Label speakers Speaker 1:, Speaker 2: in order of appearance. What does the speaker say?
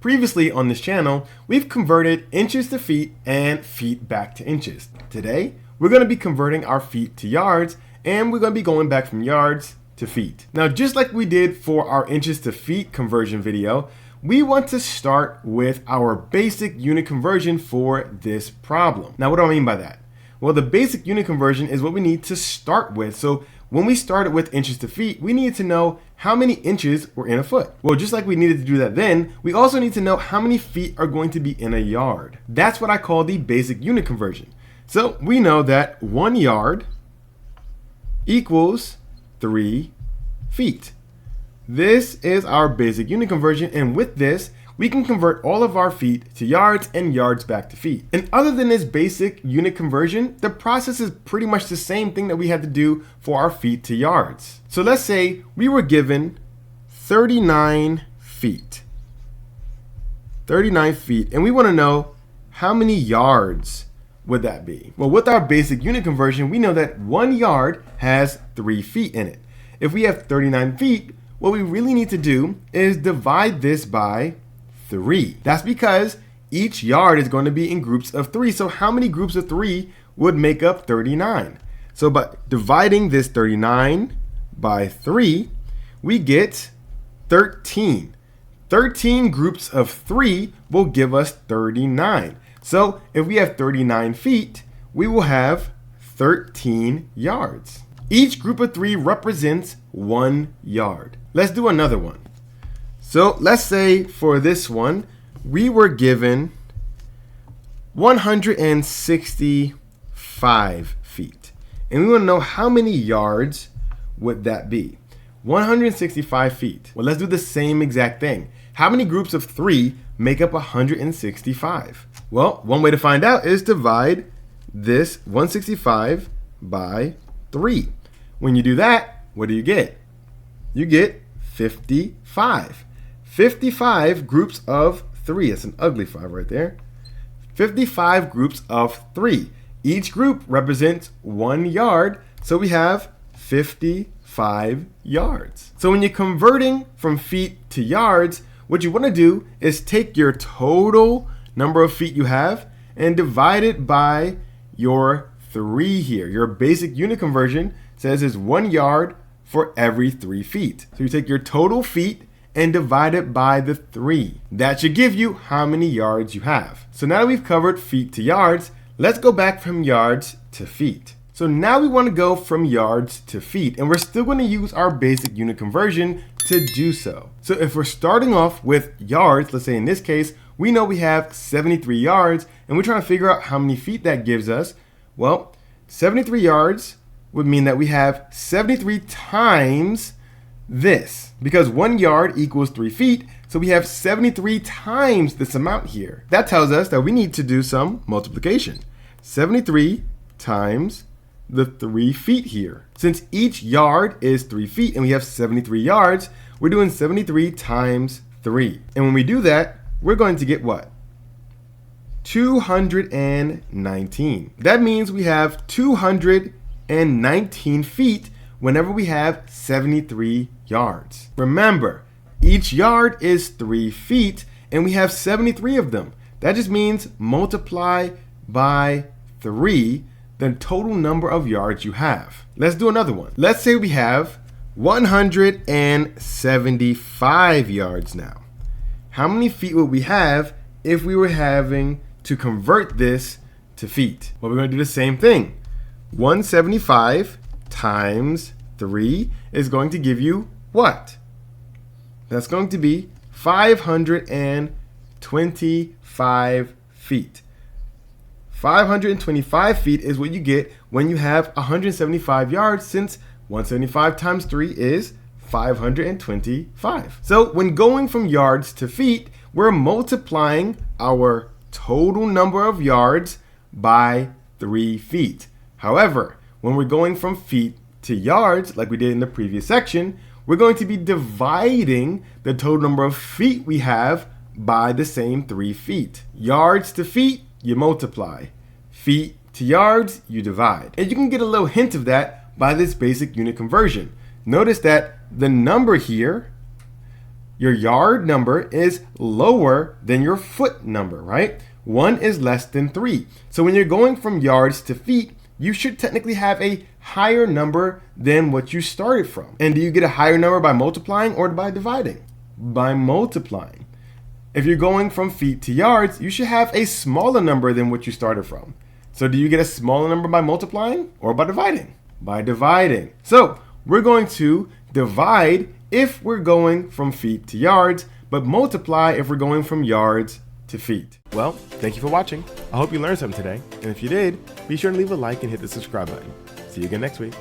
Speaker 1: Previously on this channel, we've converted inches to feet and feet back to inches. Today, we're going to be converting our feet to yards, and we're going to be going back from yards to feet. Now, just like we did for our inches to feet conversion video, we want to start with our basic unit conversion for this problem. Now, what do I mean by that? Well, the basic unit conversion is what we need to start with. So when we started with inches to feet, we needed to know how many inches were in a foot. Well, just like we needed to do that then, we also need to know how many feet are going to be in a yard. That's what I call the basic unit conversion. So we know that 1 yard equals 3 feet. This is our basic unit conversion, and with this, we can convert all of our feet to yards and yards back to feet. And other than this basic unit conversion, the process is pretty much the same thing that we had to do for our feet to yards. So let's say we were given 39 feet. 39 feet, and we want to know how many yards would that be? Well, with our basic unit conversion, we know that 1 yard has 3 feet in it. If we have 39 feet, what we really need to do is divide this by 3. That's because each yard is going to be in groups of 3. So how many groups of 3 would make up 39? So by dividing this 39 by 3, we get 13. 13 groups of 3 will give us 39. So if we have 39 feet, we will have 13 yards. Each group of 3 represents 1 yard. Let's do another one. So let's say for this one, we were given 165 feet. And we want to know how many yards would that be? 165 feet. Well, let's do the same exact thing. How many groups of 3 make up 165? Well, one way to find out is divide this 165 by 3. When you do that, what do you get? You get 55. 55 groups of 3. That's an ugly 5 right there. 55 groups of 3. Each group represents 1 yard, so we have 55 yards. So when you're converting from feet to yards, what you want to do is take your total number of feet you have and divide it by your 3 here. Your basic unit conversion says is 1 yard for every 3 feet. So you take your total feet and divide it by the 3. That should give you how many yards you have. So now that we've covered feet to yards, let's go back from yards to feet. So now we want to go from yards to feet, and we're still going to use our basic unit conversion to do so. So if we're starting off with yards, let's say in this case, we know we have 73 yards, and we're trying to figure out how many feet that gives us. Well, 73 yards would mean that we have 73 times this, because 1 yard equals 3 feet, so we have 73 times this amount here. That tells us that we need to do some multiplication. 73 times the 3 feet here. Since each yard is 3 feet and we have 73 yards, we're doing 73 times 3. And when we do that, we're going to get what? 219. That means we have 219 feet whenever we have 73 yards. Remember, each yard is 3 feet and we have 73 of them. That just means multiply by 3 the total number of yards you have. Let's do another one. Let's say we have 175 yards now. How many feet would we have if we were having to convert this to feet? Well, we're going to do the same thing. 175 times 3 is going to give you what? That's going to be 525 feet. 525 feet is what you get when you have 175 yards, since 175 times 3 is 525. So when going from yards to feet, we're multiplying our total number of yards by 3 feet. However, when we're going from feet to yards, like we did in the previous section, we're going to be dividing the total number of feet we have by the same 3 feet. Yards to feet, you multiply. Feet to yards, you divide. And you can get a little hint of that by this basic unit conversion. Notice that the number here your yard number is lower than your foot number, right? 1 is less than 3. So when you're going from yards to feet, you should technically have a higher number than what you started from. And do you get a higher number by multiplying or by dividing? By multiplying. If you're going from feet to yards, you should have a smaller number than what you started from. So do you get a smaller number by multiplying or by dividing? By dividing. So we're going to divide if we're going from feet to yards, but multiply if we're going from yards to feet. Well, thank you for watching. I hope you learned something today. And if you did, be sure to leave a like and hit the subscribe button. See you again next week.